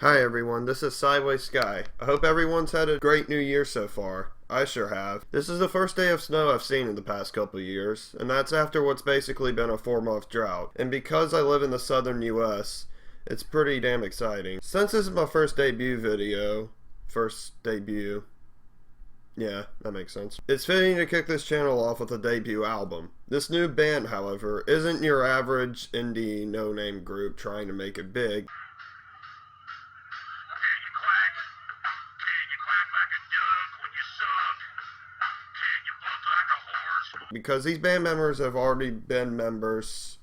Hi everyone, this is Sideways Sky. I hope everyone's had a great new year so far. I sure have. This is the first day of snow I've seen in the past couple of years, and that's after what's basically been a 4-month drought. And because I live in the southern US, it's pretty damn exciting. Since this is my first debut, yeah, that makes sense. It's fitting to kick this channel off with a debut album. This new band, however, isn't your average indie no-name group trying to make it big. Because these band members have already been members,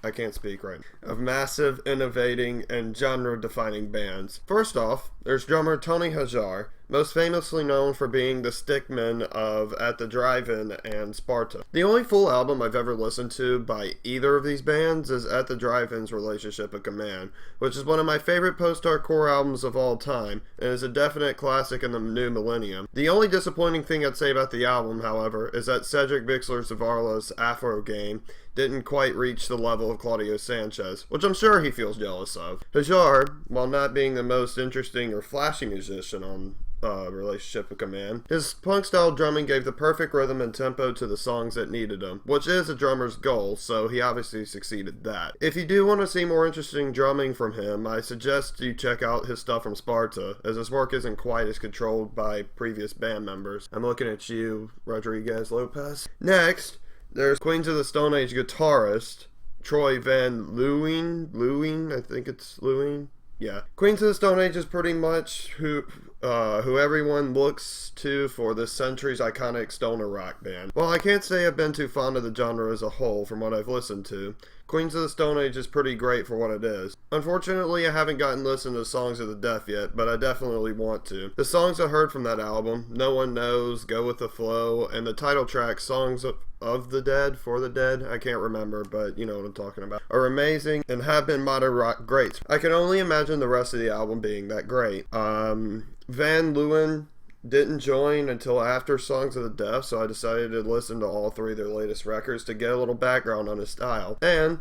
I can't speak right now, of massive, innovating, and genre-defining bands. First off, there's drummer Tony Hajar, most famously known for being the stickman of At the Drive-In and Sparta. The only full album I've ever listened to by either of these bands is At the Drive-In's Relationship of Command, which is one of my favorite post-hardcore albums of all time, and is a definite classic in the new millennium. The only disappointing thing I'd say about the album, however, is that Cedric Bixler-Zavarla's Afro game didn't quite reach the level of Claudio Sanchez, which I'm sure he feels jealous of. Hajar, while not being the most interesting or flashy musician on Relationship of Command, his punk-style drumming gave the perfect rhythm and tempo to the songs that needed them, which is a drummer's goal, so he obviously succeeded that. If you do want to see more interesting drumming from him, I suggest you check out his stuff from Sparta, as his work isn't quite as controlled by previous band members. I'm looking at you, Rodriguez Lopez. Next, there's Queens of the Stone Age guitarist Troy Van Leeuwen, I think it's Leeuwen. Yeah. Queens of the Stone Age is pretty much who everyone looks to for this century's iconic stoner rock band. While I can't say I've been too fond of the genre as a whole from what I've listened to, Queens of the Stone Age is pretty great for what it is. Unfortunately, I haven't gotten to listen to Songs of the Deaf yet, but I definitely want to. The songs I heard from that album, No One Knows, Go With The Flow, and the title track, Songs of the Dead, For the Dead, I can't remember, but you know what I'm talking about, are amazing and have been modern rock greats. I can only imagine the rest of the album being that great. Van Leeuwen didn't join until after Songs of the Deaf, so I decided to listen to all three of their latest records to get a little background on his style. And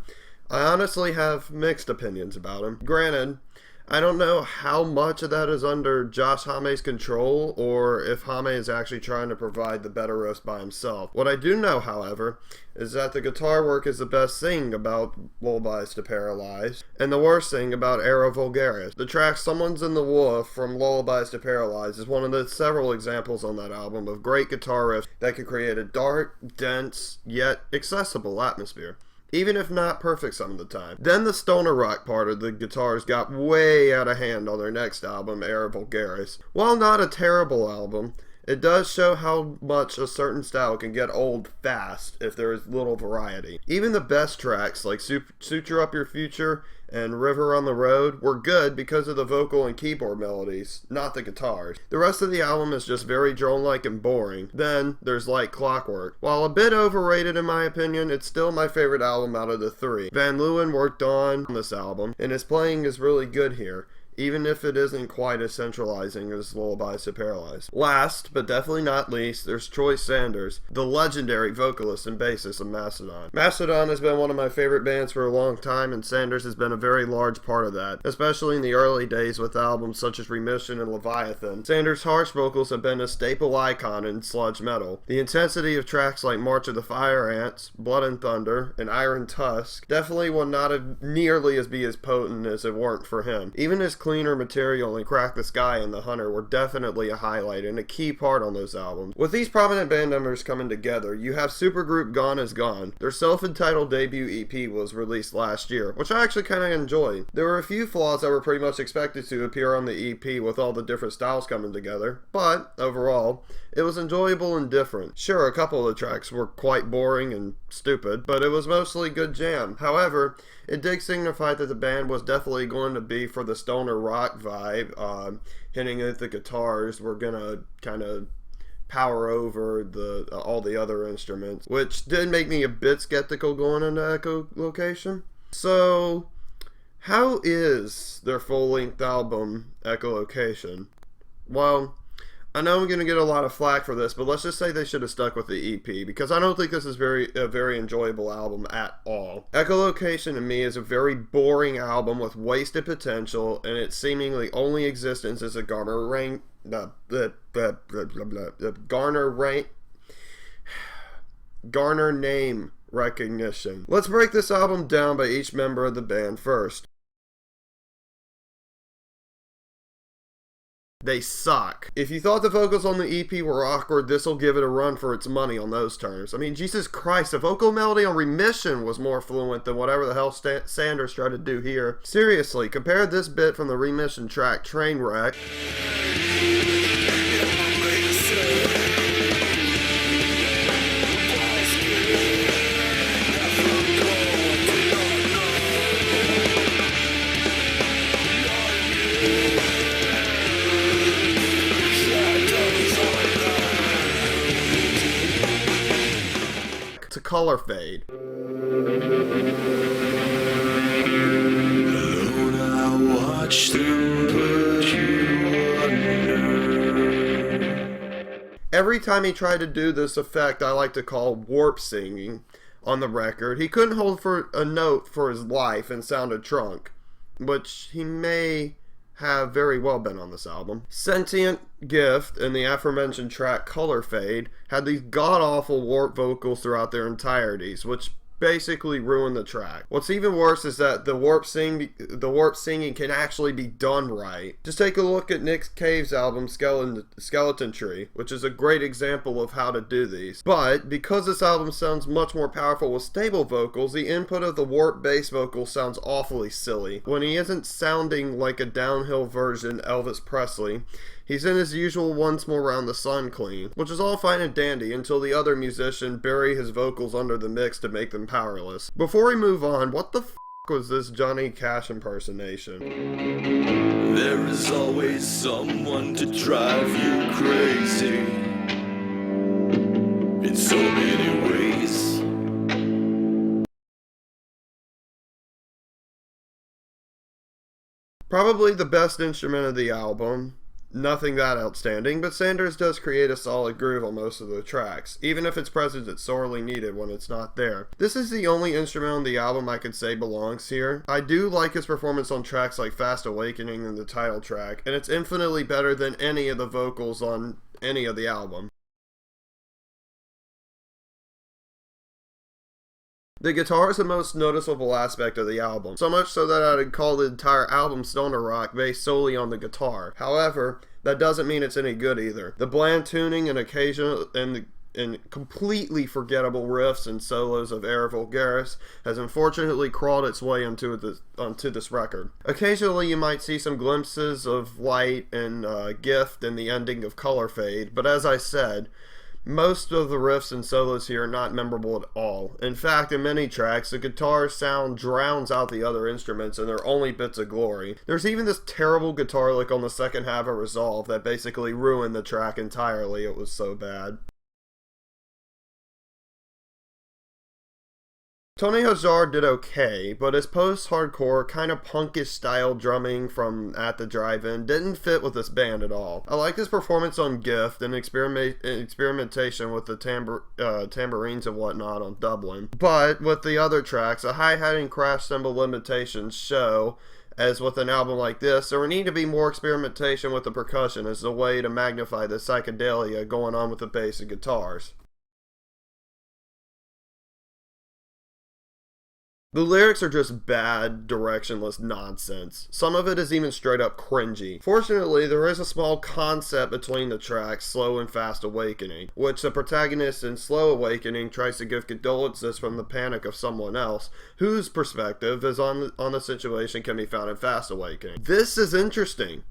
I honestly have mixed opinions about him. Granted, I don't know how much of that is under Josh Homme's control, or if Homme is actually trying to provide the better roast by himself. What I do know, however, is that the guitar work is the best thing about Lullabies to Paralyze, and the worst thing about Era Vulgaris. The track Someone's in the Wolf from Lullabies to Paralyze is one of the several examples on that album of great guitar riffs that could create a dark, dense, yet accessible atmosphere, even if not perfect some of the time. Then the stoner rock part of the guitars got way out of hand on their next album, Era Vulgaris. While not a terrible album, it does show how much a certain style can get old fast if there is little variety. Even the best tracks like Suture Up Your Future and River on the Road were good because of the vocal and keyboard melodies, not the guitars. The rest of the album is just very drone-like and boring. Then there's Like Clockwork. While a bit overrated in my opinion, it's still my favorite album out of the three. Van Leeuwen worked on this album, and his playing is really good here, even if it isn't quite as centralizing as Lullabies to Paralyze. Last, but definitely not least, there's Troy Sanders, the legendary vocalist and bassist of Mastodon. Mastodon has been one of my favorite bands for a long time, and Sanders has been a very large part of that, especially in the early days with albums such as Remission and Leviathan. Sanders' harsh vocals have been a staple icon in sludge metal. The intensity of tracks like March of the Fire Ants, Blood and Thunder, and Iron Tusk definitely would not have nearly be as potent as it weren't for him. Even his cleaner material and Crack the Sky and The Hunter were definitely a highlight and a key part on those albums. With these prominent band members coming together, you have supergroup Gone Is Gone. Their self-entitled debut EP was released last year, which I actually kind of enjoyed. There were a few flaws that were pretty much expected to appear on the EP with all the different styles coming together, but overall, it was enjoyable and different. Sure, a couple of the tracks were quite boring and stupid, but it was mostly good jam. However, it did signify that the band was definitely going to be for the stoner rock vibe, hinting at the guitars were gonna kind of power over all the other instruments, which did make me a bit skeptical going into Echolocation. So, how is their full-length album, Echolocation? Well, I know I'm going to get a lot of flack for this, but let's just say they should have stuck with the EP, because I don't think this is a very enjoyable album at all. Echolocation to me is a very boring album with wasted potential, and its seemingly only existence is a garner name recognition. Let's break this album down by each member of the band first. They suck. If you thought the vocals on the EP were awkward, this'll give it a run for its money on those terms. I mean, Jesus Christ, the vocal melody on Remission was more fluent than whatever the hell Sanders tried to do here. Seriously, compare this bit from the Remission track, Trainwreck, to Colourfade. Alone I watch them put you under. Every time he tried to do this effect I like to call warp singing on the record, he couldn't hold for a note for his life and sounded drunk, which he may have very well been on this album. Sentient Gift and the aforementioned track Colourfade had these god-awful warp vocals throughout their entireties, which basically ruined the track. What's even worse is that the warp singing can actually be done right. Just take a look at Nick Cave's album Skeleton Tree, which is a great example of how to do these. But because this album sounds much more powerful with stable vocals, the input of the warp bass vocal sounds awfully silly. When he isn't sounding like a downhill version Elvis Presley, he's in his usual once more round the sun clean, which is all fine and dandy until the other musician bury his vocals under the mix to make them powerless. Before we move on, what the f*** was this Johnny Cash impersonation? There is always someone to drive you crazy in so many ways. Probably the best instrument of the album. Nothing that outstanding, but Sanders does create a solid groove on most of the tracks, even if its presence is sorely needed when it's not there. This is the only instrument on the album I could say belongs here. I do like his performance on tracks like Fast Awakening and the title track, and it's infinitely better than any of the vocals on any of the album. The guitar is the most noticeable aspect of the album, so much so that I'd call the entire album stoner rock based solely on the guitar. However, that doesn't mean it's any good either. The bland tuning and occasional and completely forgettable riffs and solos of Air Vulgaris has unfortunately crawled its way onto this record. Occasionally you might see some glimpses of light and gift in the ending of Colourfade, but as I said, most of the riffs and solos here are not memorable at all. In fact, in many tracks, the guitar sound drowns out the other instruments and they're only bits of glory. There's even this terrible guitar lick on the second half of Resolve that basically ruined the track entirely. It was so bad. Tony Hazard did okay, but his post-hardcore, kind of punkish style drumming from At the Drive-In didn't fit with this band at all. I like his performance on Gift and experimentation with the tambourines and whatnot on Dublin, but with the other tracks, a hi-hat and crash cymbal limitations show. As with an album like this, there would need to be more experimentation with the percussion as a way to magnify the psychedelia going on with the bass and guitars. The lyrics are just bad, directionless nonsense. Some of it is even straight up cringy. Fortunately, there is a small concept between the tracks Slow and Fast Awakening, which the protagonist in Slow Awakening tries to give condolences from the panic of someone else, whose perspective is on the situation can be found in Fast Awakening. This is interesting.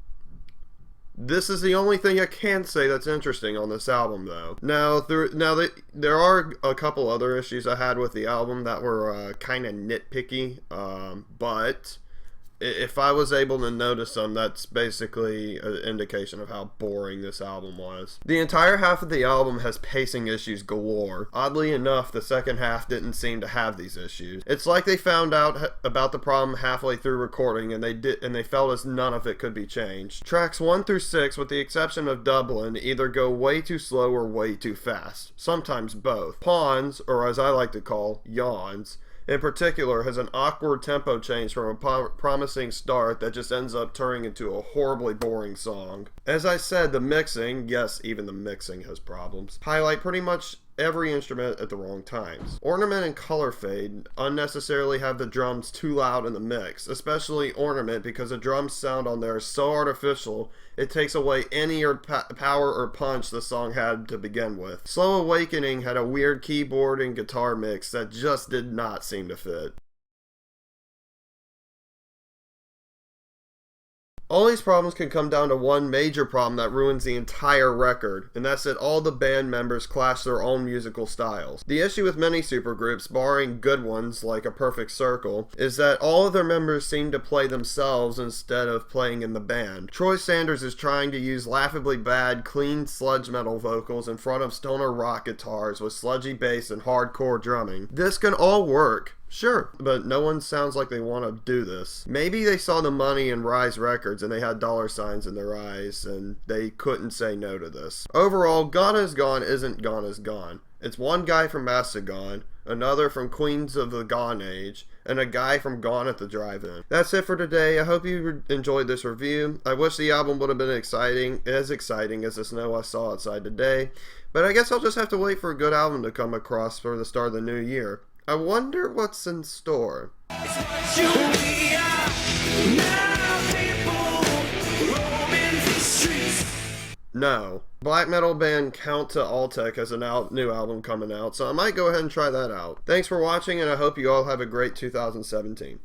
This is the only thing I can say that's interesting on this album, though. Now there are a couple other issues I had with the album that were kind of nitpicky, but If I was able to notice them, that's basically an indication of how boring this album was. The entire half of the album has pacing issues galore. Oddly enough, the second half didn't seem to have these issues. It's like they found out about the problem halfway through recording, and they felt as none of it could be changed. Tracks 1 through 6, with the exception of Dublin, either go way too slow or way too fast. Sometimes both. Pawns, or as I like to call, yawns, in particular, has an awkward tempo change from a promising start that just ends up turning into a horribly boring song. As I said, the mixing, yes, even the mixing has problems, highlight pretty much every instrument at the wrong times. Ornament and Colourfade unnecessarily have the drums too loud in the mix, especially Ornament, because the drum sound on there is so artificial it takes away any power or punch the song had to begin with. Slow Awakening had a weird keyboard and guitar mix that just did not seem to fit. All these problems can come down to one major problem that ruins the entire record, and that's that all the band members clash their own musical styles. The issue with many supergroups, barring good ones like A Perfect Circle, is that all of their members seem to play themselves instead of playing in the band. Troy Sanders is trying to use laughably bad, clean sludge metal vocals in front of stoner rock guitars with sludgy bass and hardcore drumming. This can all work. Sure, but no one sounds like they want to do this. Maybe they saw the money in Rise Records and they had dollar signs in their eyes and they couldn't say no to this. Overall, Gone Is Gone isn't Gone Is Gone. It's one guy from Mastodon, another from Queens of the Gone Age, and a guy from Gone at the Drive-In. That's it for today. I hope you enjoyed this review. I wish the album would have been as exciting as the snow I saw outside today, but I guess I'll just have to wait for a good album to come across for the start of the new year. I wonder what's in store. No. Black metal band Count to Altec has a new album coming out, so I might go ahead and try that out. Thanks for watching, and I hope you all have a great 2017.